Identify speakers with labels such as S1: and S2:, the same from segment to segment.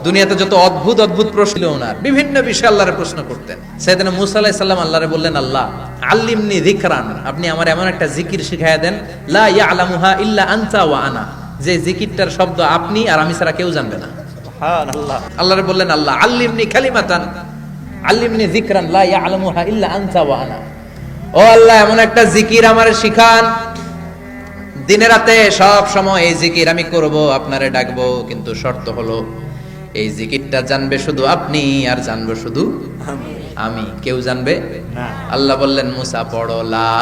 S1: দুনিয়াতে যত অদ্ভুত অদ্ভুত প্রশ্ন ছিল ওনার, বিভিন্ন বিষয়ে আল্লাহরে প্রশ্ন করতেন। সাইয়েদনা মুসা আলাইহিস সালাম আল্লাহরে বললেন, আল্লাহ আল্লিমনি যিকরান, আপনি আমার এমন একটা জিকির শিখায়া দেন, লা ইয়ালামুহা ইল্লা আনতা ওয়া আনা, যে জিকিরটার শব্দ আপনি আর আমি ছাড়া কেউ জানবে না। সুবহানাল্লাহ। আল্লাহরে বললেন, আল্লাহ আল্লিমনি কালিমাতান, আল্লিমনি যিকরান লা ইয়ালামুহা ইল্লা আনতা ওয়া আনা, ও আল্লাহ এমন একটা জিকির আমারে শিখান, দিনে রাতে সব সময় এই জিকির আমি করব, আপনারে ডাকবো, কিন্তু শর্ত হলো এই জিকিরটা জানবে শুধু আপনি আর জানবো শুধু আমি, কেউ জানবে না। আল্লাহ বললেন, মুসা পড়ো লা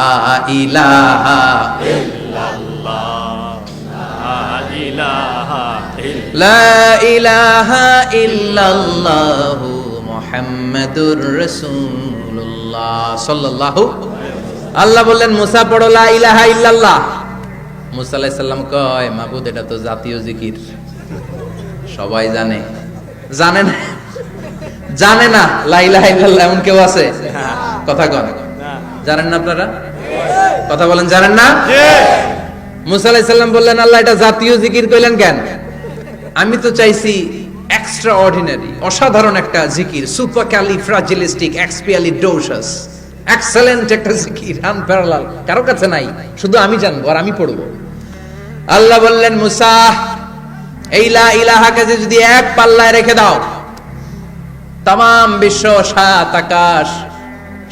S1: ইলাহা ইল্লাল্লাহ, লা ইলাহা ইল্লাল্লাহ মুহাম্মাদুর রাসূলুল্লাহ সাল্লাল্লাহু। আল্লাহ বললেন, মুসা পড়ো লা ইলাহা ইল্লাল্লাহ। মুসা আলাইহিস সালাম কয়, মাবুদ এটা তো জাতীয় জিকির, সবাই জানে। জানে না, জানে না লা ইলাহা ইল্লাল্লাহ এমন কেউ আছে? কথা কন, জানেন না আপনারা? কথা বলেন, জানেন না? মুসা আলাইহিস সালাম বললেন, আল্লাহ এটা জাতীয় জিকির কইলেন কেন? আমি তো চাইছি এক্সট্রা অর্ডিনারি, অসাধারণ একটা জিকির, সুপারক্যালিফ্রাজিলিস্টিক এক্সপিয়ালিডোসাস, এক্সেলেন্ট একটা জিকির, আনপ্যারালাল, কারো কাছে নাই, শুধু আমি জানবো আর আমি পড়বো। আল্লাহ বললেন, মুসা এই লা ইলাহাকে যদি এক পাল্লায় রেখে দাও, তামাম বিশ্ব, সাত আকাশ,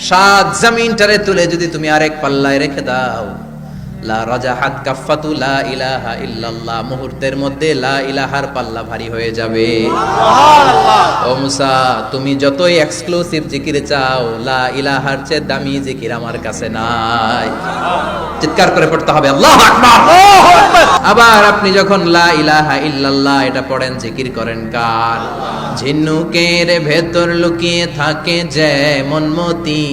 S1: সাত জমিনটারে তুলে যদি তুমি আরেক পাল্লায় রেখে দাও, লা রাজাহাত কাফাতু লা ইলাহা ইল্লাল্লাহ, মুহূর্তের মধ্যে লা ইলাহার পাল্লা ভারী হয়ে যাবে। সুবহানাল্লাহ। ও মুসা, তুমি যতই এক্সক্লুসিভ জিকির চাও, লা ইলাহার চেয়ে দামি জিকির আমার কাছে নাই। চিৎকার করে পড়তে হবে আল্লাহু আকবার, আল্লাহু আকবার। আবার আপনি যখন লা ইলাহা ইল্লাল্লাহ এটা পড়েন, জিকির করেন কার? ঝিনুকের ভেতর লুকিয়ে থাকে যেমন মতি,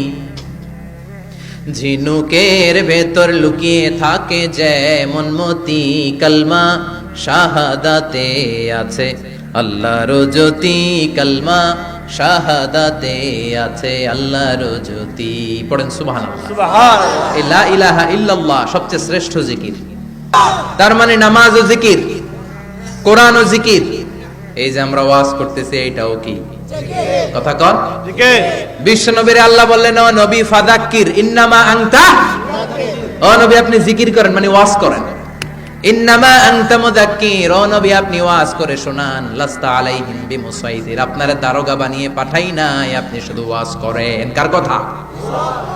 S1: ঝিনুকের ভেতর লুকিয়ে থাকে যেমন মতি, কালমা শাহাদাতে আছে আল্লাহর জ্যোতি, কালমা শাহাদাতে আছে আল্লাহর জ্যোতি। পড়েন সুবহানাল্লাহ, সুবহানাল্লাহ। লা ইলাহা ইল্লাল্লাহ সবচেয়ে শ্রেষ্ঠ জিকির। তার মানে নামাজ ও জিকির, কোরআন ও জিকির, এই যে আমরা ওয়াজ করতেছি এটাও কি কথা কর? বিশ্ব নবীর আল্লাহ বললেন, ও নবী ফাযাক্কির ইন্নামা আনতা, ও নবী আপনি জিকির করেন মানে ওয়াজ করেন। ইন্নামা আনতা মুযাক্কির, ও নবী আপনি ওয়াজ করে শোনান। লাস্তা আলাইহিম বিমুসাইতির, আপনারে দারোগা বানিয়ে পাঠাই নাই, আপনি শুধু ওয়াজ করেন। কার কথা?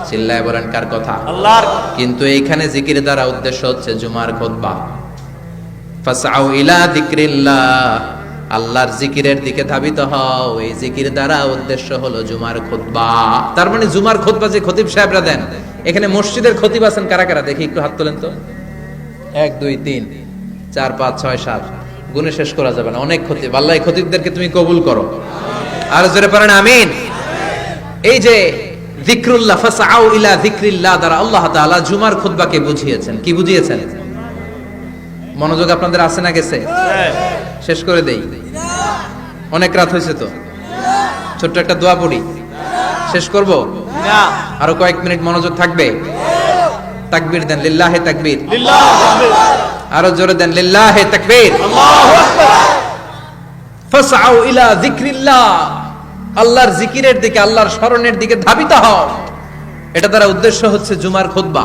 S1: চিল্লায় বলেন কার কথা? আল্লাহর। কিন্তু এইখানে জিকির দ্বারা উদ্দেশ্য হচ্ছে জুমার খুতবা। ফাসআউ ইলা যিকরিল্লাহ, আল্লাহর জিকিরের দিকে ধাবিত হও, এই জিকির দ্বারা উদ্দেশ্য হলো জুমার খুতবা। তার মানে জুমার খুতবা যে খতিব সাহেবরা দেন, এখানে মসজিদের খতিব আছেন কারা কারা দেখি একটু হাত তোলেন তো। 1 2 3 4 5 6 7, গুণে শেষ করা যাবে না, অনেক খতিব। আল্লাহ এই খতিবদেরকে তুমি কবুল করো, আর জোরে পড়েন আমিন। এই যে যিকরুল্লাহ, ফাসআউ ইলা যিকরিল্লাহ দ্বারা আল্লাহ তাআলা জুমার খুতবাকে বুঝিয়েছেন। কি বুঝিয়েছেন? মনোযোগ আপনাদের আছে না গেছে? শেষ করে দেই, অনেক রাত হয়েছে তো। ছোট্ট একটা দোয়া পড়ি, শেষ করব না? আরো কয়েক মিনিট মনোযোগ থাকবে? তাকবীর দেন, লিল্লাহে তাকবীর, আরো জোরে দেন, লিল্লাহে তাকবীর, আল্লাহু আকবার। ফাসআউ ইলা যিকরিল্লাহ, আল্লাহর জিকিরের দিকে, আল্লাহর স্মরণের দিকে ধাবিত হও। এটা দ্বারা উদ্দেশ্য হচ্ছে জুমার খুতবা।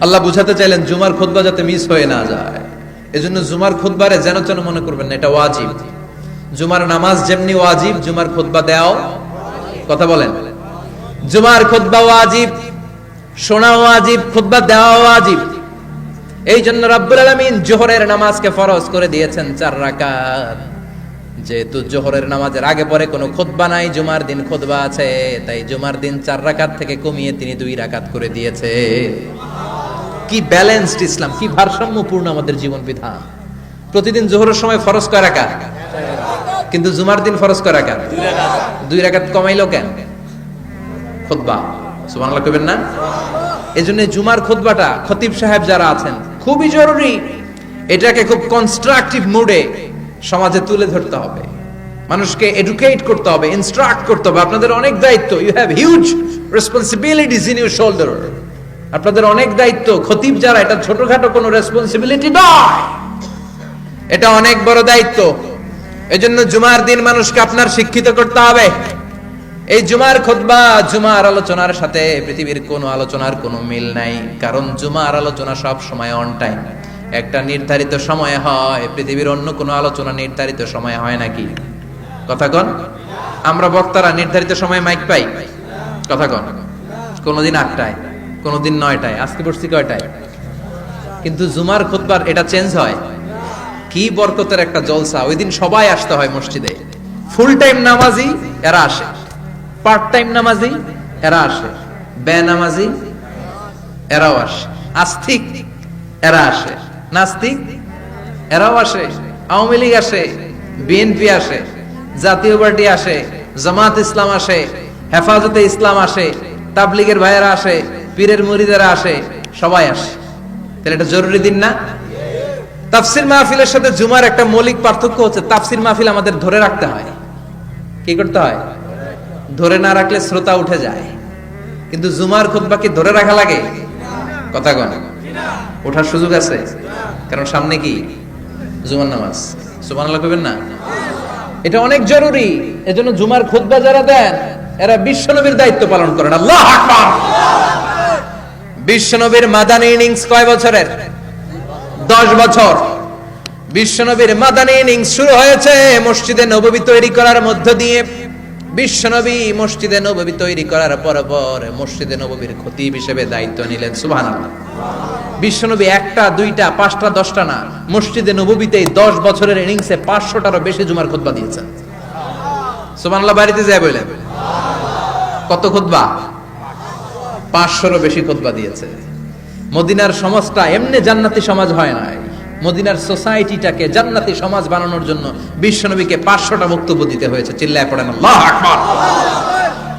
S1: আল্লাহ বুঝাতে চাইলেন জুমার খুতবা যাতে মিস হয়ে না যায়, এজন্য জুমার খুতবারে যেন যেন মনে করবেন না, এটা ওয়াজিব। জুমার নামাজ যেমনি ওয়াজিব, জুমার খুতবা দেওয়াও, কথা বলেন, জুমার খুতবা ওয়াজিব, শোনা ওয়াজিব, খুতবা দেওয়া ওয়াজিব। এই জন্য রব্বুল আলামিন জোহরের নামাজকে ফরজ করে দিয়েছেন 4 রাকাত। যেহেতু জোহরের নামাজের আগে পরে কোনো খুতবা নাই, জুমার দিন খুতবা আছে, তাই জুমার দিন 4 রাকাত থেকে কমিয়ে তিনি 2 রাকাত করে দিয়েছে। কি ব্যালেন্সড ইসলাম, কি ভারসাম্যপূর্ণ আমাদের জীবন বিধান। প্রতিদিন জোহরের সময় ফরজ কয় রাকাত, কিন্তু জুমার দিন ফরজ কয় রাকাত? 2 রাকাত কমাইলো কেন? খুতবা, সুবহানাল্লাহ কইবেন না? এজন্য জুমার খুতবাটা খতিব সাহেব যারা আছেন খুবই জরুরি। এটাকে খুব কনস্ট্রাকটিভ মুডে সমাজে তুলে ধরতে হবে, মানুষকে এডুকেট করতে হবে, ইনস্ট্রাক্ট করতে হবে। আপনাদের অনেক দায়িত্ব, you have huge responsibilities in your shoulder. আপনাদের অনেক দায়িত্ব। খতিব যারা, এটা ছোটখাটো কোনো রেসপন্সিবিলিটি নয়, এটা অনেক বড় দায়িত্ব। এজন্য জুমার দিন মানুষকে আপনার শিক্ষিত করতে হবে। এই জুমার খুতবা, জুমার আলোচনার সাথে পৃথিবীর কোনো আলোচনার কোনো মিল নাই, কারণ জুমার আলোচনা সব সময় অন টাইম, একটা নির্ধারিত সময়ে হয়। পৃথিবীর অন্য কোনো আলোচনা নির্ধারিত সময়ে হয় নাকি? কথা কন। আমরা বক্তারা নির্ধারিত সময়ে মাইক পাই? কথা কন। কোনদিন 8টায়, কোনদিন 9টায়, আজকে পড়ছি কয়টায়? কিন্তু জুমার খুতবার এটা চেঞ্জ হয়। কি বরকতের একটা জলসা! ওই দিন সবাই আসতে হয় মসজিদে। ফুল টাইম নামাজি এরা আসে, পার্ট টাইম নামাজি এরা আসে, বেনামাজি এরাও আসে, আস্তিক এরা আসে, নাস্তিক এরাও আসে, আওয়ামী লীগ আসে, বিএনপি আসে, জাতীয় পার্টি আসে, জামাত ইসলাম আসে, হেফাজতে ইসলাম আসে, তাবলিগের ভাইয়েরা আসে, পীরের মুরিদেরা আসে, সবাই আসে। তাহলে এটা জরুরি দিন না? তাফসির মাহফিলের সাথে জুমার একটা মৌলিক পার্থক্য হচ্ছে, তাফসির মাহফিল আমাদের ধরে রাখতে হয়। কি করতে হয়? ধরে না রাখলে শ্রোতা উঠে যায়। কিন্তু জুমার খুতবা কি ধরে রাখা লাগে? কথা কন। ওঠার সুযোগ আছে, কারণ সামনে কি জুমার নামাজ। সুবহানাল্লাহ কইবেন না? এটা অনেক জরুরি। এজন্য জুমার খুতবা যারা দেন এরা বিশ্বনবীর দায়িত্ব পালন করেন। আল্লাহু আকবার। বিশ্বনবীর মাদানী ইনিংস কয় বছরের? 10 বছর। বিশ্বনবীর মাদানী ইনিংস শুরু হয়েছে মসজিদে নববী তৈরি করার মধ্য দিয়ে। বিশ্বনবী মসজিদে নববী তৈরি করার পর মসজিদে নববীর খতিব হিসেবে দায়িত্ব নিলেন। সুবহানাল্লাহ। বিশ্বনবী 1টা 2টা 5টা 10টা না, মসজিদে নববীতে 10 বছরের ইনিংসে 500টারও বেশি জুমার খুতবা দিয়েছেন। সুবহানাল্লাহ। বাড়িতে যায় বলেন কত খুতবা? 500রও বেশি খুতবা দিয়েছে। মদিনার সমাজটা এমনি জান্নাতি সমাজ হয় নাই। মদিনার সোসাইটিটাকে জান্নাতি সমাজ বানানোর জন্য বিশ্বনবীকে 500টা বক্তব্য দিতে হয়েছে। চিল্লায় পড়েন আল্লাহু আকবার।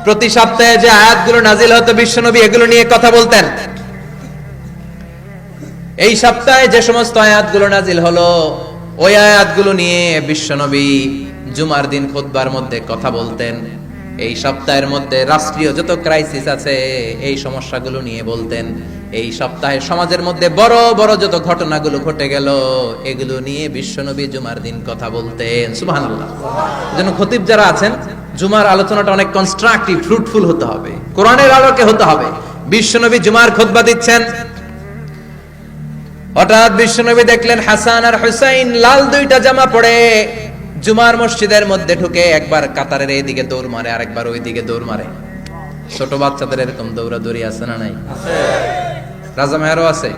S1: প্রতি সপ্তাহে যে আয়াতগুলো নাজিল হতো বিশ্বনবী এগুলো নিয়ে কথা বলতেন। এই সপ্তাহে যে সমস্ত আয়াতগুলো নাজিল হলো ওই আয়াতগুলো নিয়ে বিশ্বনবী জুমার দিন খুতবার মধ্যে কথা বলতেন। এই সপ্তাহের মধ্যে রাষ্ট্রীয় যত ক্রাইসিস আছে এই সমস্যাগুলো নিয়ে বলতেন। এই সপ্তাহে সমাজের মধ্যে বড় বড় যত ঘটনাগুলো ঘটে গেল এগুলো নিয়ে বিশ্বনবী জুমার দিন কথা বলতেন। সুবহানাল্লাহ। যেন খতিব যারা আছেন জুমার আলোচনাটা অনেক কনস্ট্রাকটিভ, ফ্রুটফুল হতে হবে, কোরআনের আলোকে হতে হবে। বিশ্বনবী জুমার খুতবা দিচ্ছেন, হঠাৎ বিশ্বনবী দেখলেন হাসান আর হুসাইন লাল 2টা জামা পরে জুমার মসজিদের মধ্যে ঢুকে একবার কাতারের এইদিকে দৌড় মারে, আরেকবার ওইদিকে দৌড় মারে। ছোট বাচ্চাদের এরকম দৌড়াদৌড়ি আছে না নাই? রাজা মেহরও আছে।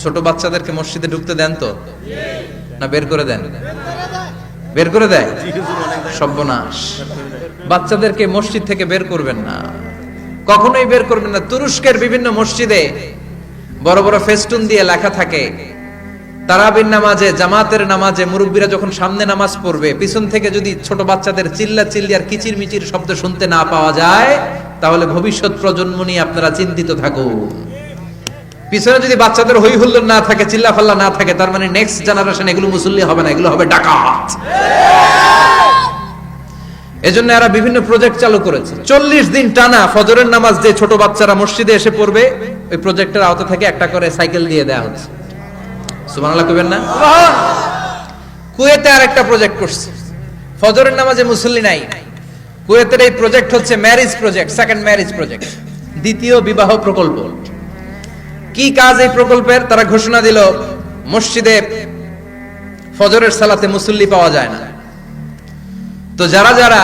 S1: ছোট বাচ্চাদেরকে মসজিদে ঢুকতে দেন তো না বের করে দেন? বের করে দেয়। সর্বনাশ। বাচ্চাদেরকে মসজিদ থেকে বের করবেন না, কখনোই বের করবেন না। তুরস্কের বিভিন্ন মসজিদে বড় বড় ফেস্টুন দিয়ে লেখা থাকে তারাবির নামাজে, জামাতের নামাজে মুরব্বীরা যখন সামনে নামাজ পড়বে পিছন থেকে যদি ছোট বাচ্চাদের চিল্লা চিল্লি আর কিচির মিচির শব্দ শুনতে না পাওয়া যায় তাহলে ভবিষ্যৎ প্রজন্ম নিয়ে আপনারা চিন্তিত থাকুন। পিছনে যদি বাচ্চাদের হই হুল্লোড় না থাকে, চিল্লা ফাল্লা না থাকে, তার মানে নেক্সট জেনারেশন এগুলো মুসল্লি হবে না, এগুলো হবে ডাকাত। এজন্য এরা বিভিন্ন প্রজেক্ট চালু করেছে। 40 দিন টানা ফজরের নামাজ যে ছোট বাচ্চারা মসজিদে এসে পড়বে ওই প্রজেক্টের আওতা থেকে একটা করে সাইকেল দিয়ে দেওয়া হচ্ছে। সুবহানাল্লাহ কইবেন না? কুয়েতে আরেকটা প্রজেক্ট করছে, ফজরের নামাজে মুসল্লি নাই। কুয়েতের এই প্রজেক্ট হচ্ছে marriage project, second marriage project, দ্বিতীয় বিবাহ প্রকল্প। কি কাজ এই প্রকল্পের? তারা ঘোষণা দিল মসজিদে ফজরের সালাতে মুসল্লি পাওয়া যায় না, তো যারা যারা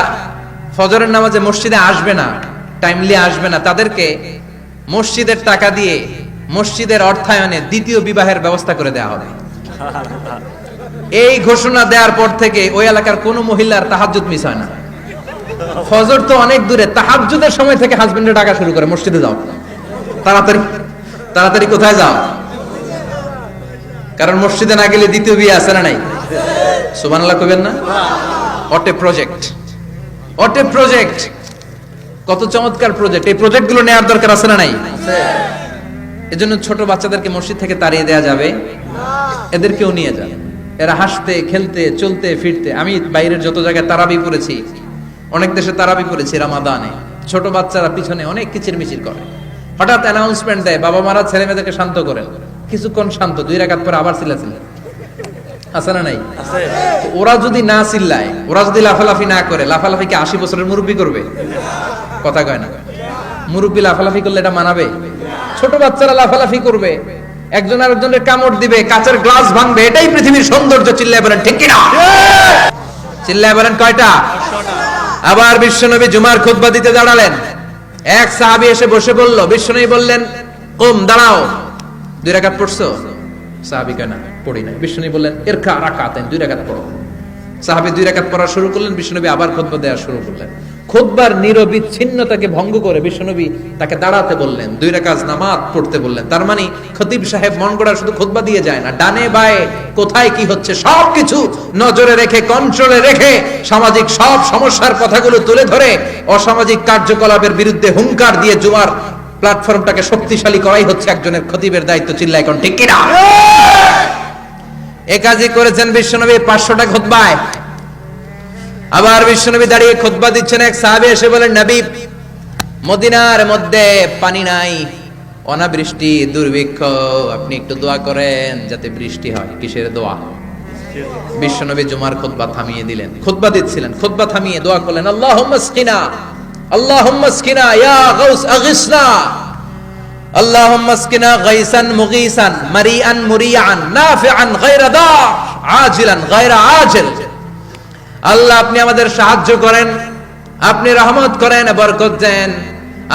S1: ফজরের নামাজে মসজিদে আসবে না, টাইমলি আসবে না, তাদেরকে মসজিদের টাকা দিয়ে মসজিদের অর্থায়নে দ্বিতীয় বিবাহের ব্যবস্থা করে দেওয়া হবে। এই ঘোষণা দেওয়ার পর থেকে ওই এলাকার কোন মহিলার তাহাজ্জুদ মিস হয় না। ফজর তো অনেক দূরে, তাহাজ্জুদের সময় থেকে হাজবেন্ডের ডাকা শুরু করে মসজিদে যাও, তাড়াতাড়ি তাড়াতাড়ি কোথায় যাও, কারণ মসজিদে না গেলে দ্বিতীয় বিয়ে আছে না নাই? সুবহানাল্লাহ কইবেন না? অটে প্রজেক্ট, অটে প্রজেক্ট, কত চমৎকার প্রজেক্ট। এই প্রজেক্ট গুলো নেওয়ার দরকার আছে না নাই? এজন্য ছোট বাচ্চাদেরকে মসজিদ থেকে তাড়িয়ে দেওয়া যাবে না, এদেরকেও নিয়ে যান। এরা হাসতে খেলতে চলতে ফিরতে, আমি বাইরের যত জায়গায় তারাবি পড়েছি, অনেক দেশে তারাবি পড়েছি রমাদানে, ছোট বাচ্চারা পিছনে অনেক কিচির মিচির করে, হঠাৎ অ্যানাউন্সমেন্ট দেয় বাবা মারা ছেলে মেয়েদেরকে শান্ত করেন, কিছুক্ষণ শান্ত, 2 রাকাত পরে আবার চিল্লাচিল্লি,
S2: আছে না নাই? ওরা যদি না চিল্লায়, ওরা যদি লাফালাফি না করে, লাফালাফি কি 80 বছরের মুরব্বী করবে? কথা কয় না। মুরব্বী লাফালাফি করলে এটা মানাবে? ছোট বাচ্চারা লাফালাফি করবে, একজন আরেকজনের কামড় দিবে, কাঁচের গ্লাস ভাঙবে, এটাই পৃথিবীর সৌন্দর্য। চিল্লায় বলেন ঠিক কিনা? চিল্লায় বলেন কয়টা? আবার বিশ্বনবী জুমার খুতবা দিতে দাঁড়ালেন। এক সাহাবী এসে বসে বলল, বিশ্বনবী বললেন কুম, দাঁড়াও। 2 রাকাত পড়ছো? সাহাবী কয় না, পড়ি নাই। বিশ্বনবী বললেন ইরকা রাকাতাইন, 2 রাকাত পড়ো। সাহাবী 2 রাকাত পড়া শুরু করলেন, বিশ্বনবী আবার খুতবা দেওয়া শুরু করলেন। খুতবার নিরবিচ্ছিন্নতাকে ভঙ্গ করে বিশ্বনবী তাকে দাঁড়াতে বললেন, 2 রাকাত নামাজ পড়তে বললেন। তার মানে খতিব সাহেব মন গড়া শুধু খুতবা দিয়ে যায় না, ডানে বায়ে কোথায় কি হচ্ছে সবকিছু নজরে রেখে, কন্ট্রোলে রেখে, সামাজিক সব সমস্যার কথাগুলো তুলে ধরে অসামাজিক কার্যকলাপের বিরুদ্ধে হুঙ্কার দিয়ে জুমার প্ল্যাটফর্মটাকে শক্তিশালী করাই হচ্ছে একজনের খতিবের দায়িত্ব। চিল্লায় এখন ঠিক কিনা? এই কাজই করেছেন বিশ্বনবী 500টা খুতবায়। আবার বিশ্বনবী দাঁড়িয়ে খুতবা দিচ্ছেন, এক সাহাবী এসে বলেন, নবী মদিনার মধ্যে পানি নাই, অনাবৃষ্টি, দুর্ভিক্ষ, আপনি একটু দোয়া করেন যাতে বৃষ্টি হয়। কিসের দোয়া? বিশ্বনবী জুমার খুতবা থামিয়ে দিলেন, খুতবা দিচ্ছিলেন, খুতবা থামিয়ে দোয়া করলেন, আল্লাহুম্মা আসকিনা, আল্লাহুম্মা আসকিনা ইয়া গাউস আগিসনা, আল্লাহুম্মা আসকিনা গাইসান মুগীসান মারিআন মুরিআন নাফিআন গায়রা দার আজিলান গায়রা আজিল। আল্লাহ আপনি আমাদের সাহায্য করেন, আপনি রহমত করেন, বরকত দেন,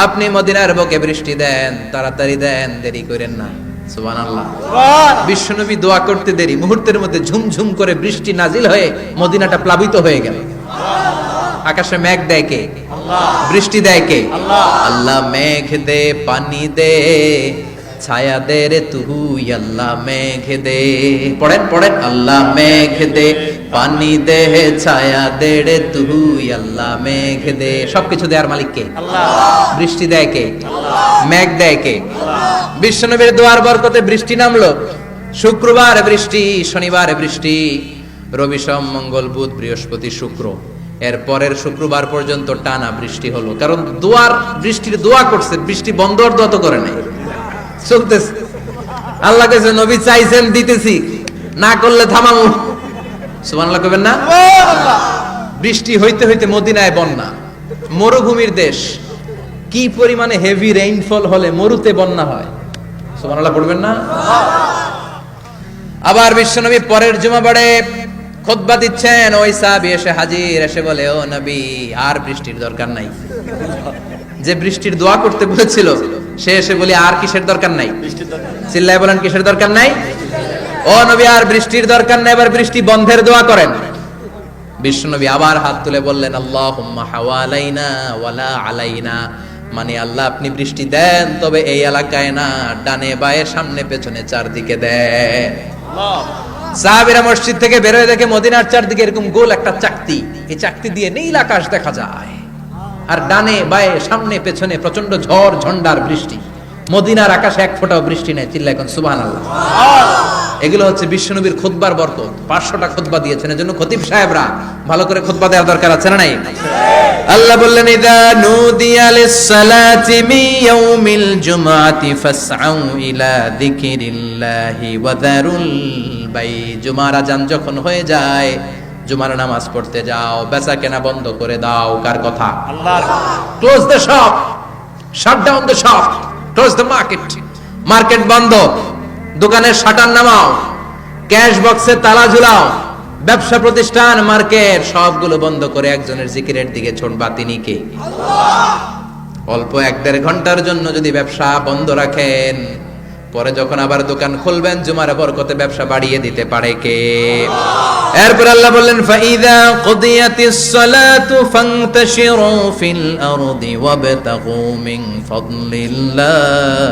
S2: আপনি মদিনার বুকে বৃষ্টি দেন, তাড়াতাড়ি দেন, দেরি করেন না। সুবহানাল্লাহ। বিশ্বনবী দোয়া করতে দেরি, মুহূর্তের মধ্যে ঝুমঝুম করে বৃষ্টি নাজিল হয়ে মদিনাটা প্লাবিত হয়ে গেল। আকাশে মেঘ দেয় কে? আল্লাহ। বৃষ্টি দেয় কে? আল্লাহ। আল্লাহ মেঘ দে, পানি দে, ছায়া দে রে তুই, আল্লাহ মেঘ দে। পড়েন পড়েন, আল্লাহ মেঘ দে, পানি দে, ছায়া দে রে তুই, আল্লাহ মেঘ দে। সবকিছু দেয়ার মালিক কে? আল্লাহ। বৃষ্টি দেয় কে? আল্লাহ। মেঘ দেয় কে? আল্লাহ। বিশ্বনবীর দোয়ার বরকতে বৃষ্টি নামলো। শুক্রবার বৃষ্টি, শনিবার বৃষ্টি, রবি সোম মঙ্গল বুধ বৃহস্পতি শুক্র, এর পরের শুক্রবার পর্যন্ত টানা বৃষ্টি হলো। কারণ দোয়ার বৃষ্টির দোয়া করছে, বৃষ্টি বন্ধ আর দোয়া তো করে নাই, চলতেছে। আল্লাহ কাছে নবী চাইছেন, দিতেছি, না করলে থামাবো। সুবহানাল্লাহ কইবেন না? বৃষ্টি হইতে হইতে মদিনায় বন্যা, মরুভূমির দেশ, কি পরিমাণে হেভি রেইনফল হলে মরুতে বন্যা হয়। সুবহানাল্লাহ পড়বেন না? আবার বিশ্বনবী পরের জুমাবারে খুতবা দিচ্ছেন, ওই সাহাবী এসে হাজির, এসে বলে, ও নবী আর বৃষ্টির দরকার নাই। যে বৃষ্টির দোয়া করতে বলেছিল সে এসে বলে আর কিসের দরকার নাই? চিল্লায় বলেন কিসের দরকার নাই? ও নবী আর বৃষ্টির দরকার নাই, এবার বৃষ্টি বন্ধের দোয়া করেন। বিশ্বনবী আবার হাত তুলে বললেন, আল্লাহুম্মা হাওয়ালাইনা ওয়ালা আলাইনা, মানে আল্লাহ আপনি বৃষ্টি দেন, তবে এই এলাকায় না, ডানে বায়ে সামনে পেছনে চারদিকে দেন। সাহাবীরা মসজিদ থেকে বের হয়ে দেখে মদিনার চারদিকে এরকম গোল একটা চাকতি, এই চাকতি দিয়ে নীল আকাশ দেখা যায়, আর ডানে বায়ে সামনে পেছনে প্রচন্ড ঝড় ঝন্ডার বৃষ্টি। মদিনার আকাশে এক ফোঁটাও বৃষ্টি নেই। চিল্লায় এখন সুবহানাল্লাহ। এগুলো হচ্ছে বিশ্বনবীর খুতবার বরকত। 500টা খুতবা দিয়েছেন, এজন্য খতিব সাহেবরা ভালো করে খুতবা দেওয়ার দরকার আছে না নাই? আল্লাহ বললেন, ইযা নুদিয়া লিস-সালাতি মিন ইয়াউমিল জুমআতি ফাসআউ ইলা যিকিরিল্লাহি ওয়া যারুল বাই। জুমার আযান যখন হয়ে যায়, জুমার নামাজ পড়তে যাও, বেচা কেনা বন্ধ করে দাও। কার কথা? আল্লাহর। Close the shop, shut down the shop, close the market. Market বন্ধ, দোকানের শাটার নামাও, ক্যাশ বক্সে তালা ঝুলাও, ব্যবসা প্রতিষ্ঠান, মার্কেট সবগুলো বন্ধ করে একজনের জিকিরের দিকে ছোটবা। তিনি কে? আল্লাহ। অল্প 1-1.5 ঘন্টার জন্য যদি ব্যবসা বন্ধ রাখেন, পরে যখন আবার দোকান খুলবেন জুমার বরকতে ব্যবসা বাড়িয়ে দিতে পারে কে? এরপর আল্লাহ বললেন, ফাইদা কুদিয়াতিস সালাতু ফান্তাশিরু ফিল আরদি ওয়াবতাগু মিন ফাদলিল্লাহ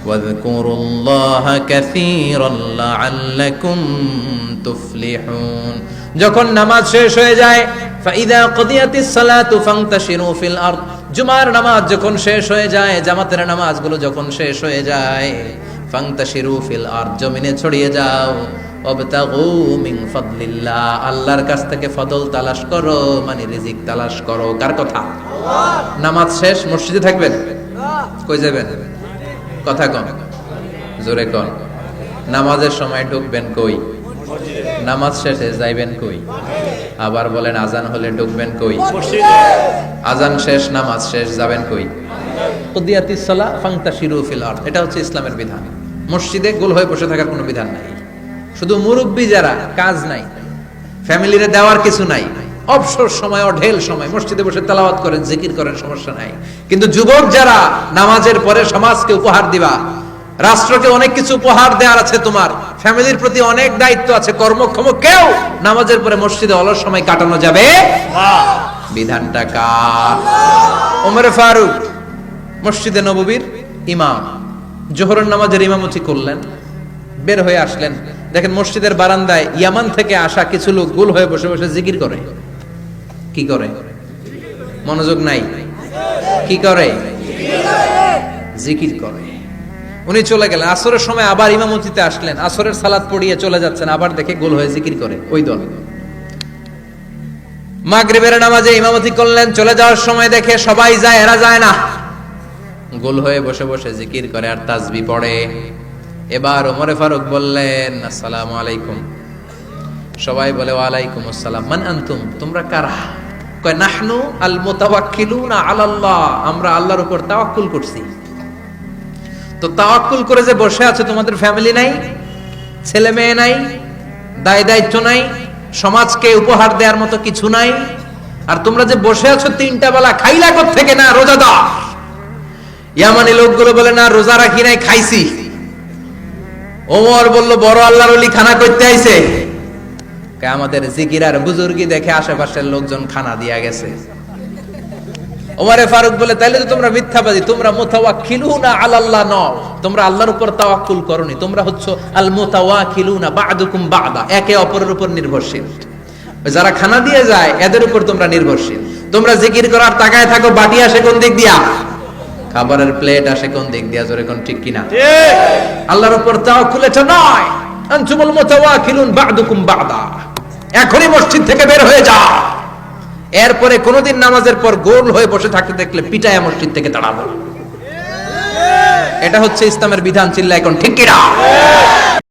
S2: ওয়াযকুরুল্লাহা কাসীরান লাআল্লাকুম তুফলিহুন। যখন নামাজ শেষ হয়ে যায়, ফাইদা কুদিয়াতিস সালাতু ফান্তাশিরু ফিল আরদ, জুমার নামাজ যখন শেষ হয়ে যায়, জামাতের নামাজগুলো যখন শেষ হয়ে যায়, ফান্তাশিরু ফিল আরদ, জমিনে ছড়িয়ে যাও, ওয়াবতাগু মিন ফাদলিল্লাহ, আল্লাহর কাছ থেকে ফদল তালাশ করো, মানে রিজিক তালাশ করো। কার কথা? আল্লাহ। নামাজ শেষ মসজিদে থাকবেন? কই যাবেন? কথা কন, জোরে কন। নামাজের সময় ঢুকবেন কই? নামাজ শেষে যাইবেন কই? আবার বলেন আজান হলে ঢুকবেন কই? আজান শেষ, নামাজ শেষ, যাবেন কই? কুদিয়াতিস সালাহ ফান্তাশিরু ফিল আরদ। এটা হচ্ছে ইসলামের বিধান। মসজিদে গোল হয়ে বসে থাকার কোনো বিধান নাই। শুধু মুরব্বী যারা, কাজ নাই, ফ্যামিলিরে দেওয়ার কিছু নাই, অবসর সময়, অঢেল সময় মসজিদে বসে তেলাওয়াত করেন, জিকির করেন, সমস্যা নাই। কিন্তু যুবক যারা, নামাজের পরে সমাজকে উপহার দিবা, রাষ্ট্রকে অনেক কিছু উপহার দেওয়ার আছে, তোমার ফ্যামিলির প্রতি অনেক দায়িত্ব আছে, কর্মক্ষম কেউ নামাজের পরে মসজিদে অলস সময় কাটানো যাবে না। বিধানটা কার? ওমর ফারুক মসজিদে নববীর ইমাম, জোহরের নামাজের ইমামতি করলেন, বের হয়ে আসলেন, দেখেন মসজিদের বারান্দায় ইয়ামান থেকে আসা কিছু লোক গোল হয়ে বসে বসে জিকির করে। কি করে? মনোযোগ নাই। কি করে? জিকির করে। উনি চলে গেলেন, আসরের সময় আবার ইমামতিতে আসলেন, আসরের সালাত পড়িয়ে চলে যাচ্ছেন, আবার দেখে গোল হয়ে জিকির করে ওই দল। মাগরিবের নামাজে ইমামতি করলেন, চলে যাওয়ার সময় দেখে সবাই যায়, এরা যায় না, গোল হয়ে বসে বসে জিকির করে আর তাসবিহ পড়ে। এবার ওমরে ফারুক বললেন, আসসালামু আলাইকুম। সবাই বলে ওয়ালাইকুম আসসালাম। মান আনতুম? তোমরা কারা? কয় নাহনু আল মুতাওয়াক্কিলুনা আলাল্লাহ, আমরা আল্লাহর উপর তাওয়াক্কুল করছি। তো তাওয়াক্কুল করে যে বসে আছো, তোমাদের ফ্যামিলি নাই, ছেলে মেয়ে নাই, দায় দায়িত্ব নাই, সমাজকে উপহার দেওয়ার মতো কিছু নাই, আর তোমরা যে বসে আছো তিনটা বেলা খাইলা কোত্থেকে? না রোজাদার। ইয়ামানি লোকগুলো বলে না রোজা রাখি নাই, খাইছি। ওমর বলল বড় আল্লাহর ওলি খানা করতে আইছে। আমাদের জিকির আর বুজুর্গি দেখে আশেপাশের লোকজন খানা দিয়া গেছে। ওমরে ফারুক বলে তাইলে তো তোমরা মিথ্যাবাদী, তোমরা মুতাওয়াক্কিলুনা আলাল্লাহ নও, তোমরা আল্লাহর উপর তাওয়াক্কুল করনি, তোমরা হচ্ছে আল মুতাওয়াক্কিলুনা বা'দুকুম বা'দা, একে অপরের উপর নির্ভরশীল। যারা খানা দিয়ে যায় এদের উপর তোমরা নির্ভরশীল। তোমরা জিকির করার তাকায় থাকো, বাটি আসে কোন দিক দিয়া? খাবারের প্লেট আসে কোন দিক দিয়া? জোরে কোন, ঠিক কিনা? ঠিক। আল্লাহর উপর তাওয়াক্কুল এটা নয়। আনতুমুল মুতাওয়াক্কিলুন বা'দুকুম বা'দা। এখনই মসজিদ থেকে বের হয়ে যাও। এরপরে কোনদিন নামাজের পর গোল হয়ে বসে থাকতে দেখলে পিটায়া মসজিদ থেকে তাড়াবো। এটা হচ্ছে ইসলামের বিধান। চিল্লা এখন ঠিক কিনা?